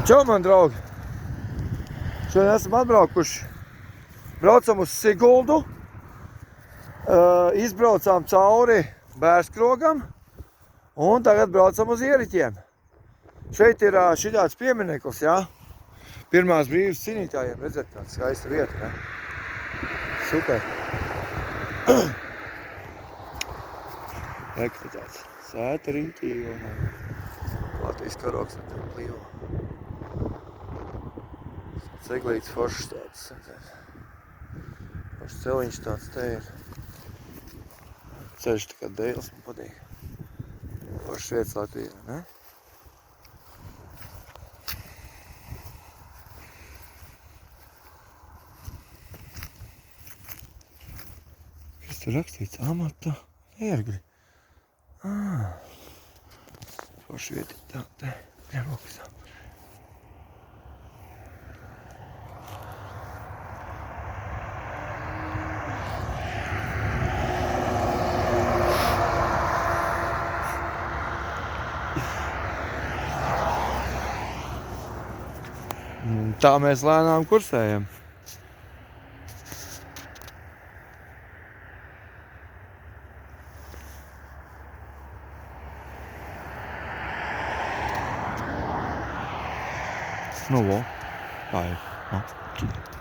Čau, man draugi! Šodien esam atbraukuši. Braucam uz Siguldu. Izbraucām cauri Bērskrogam. Un tagad braucam uz Ieriķiem. Šeit ir šitāds piemineklis, jā. Pirmās brīvības cīnītājiem. Redzēt, tāda skaista vieta, ne? Super. Rekti tāds sēta riņķī un Latvijas karoks ar tādu lielu. Ceglīts foršs tāds. Foršs celiņš tāds te ir. Ceļš tā kā dēls, man patīk. Foršs vietas Latvijā, ne? Kas tur rakstīts? Amata ērgļi. Foršs vieta tā, te. Nerokas. Tā mēs lēnām kursējam. Nu, tā ir.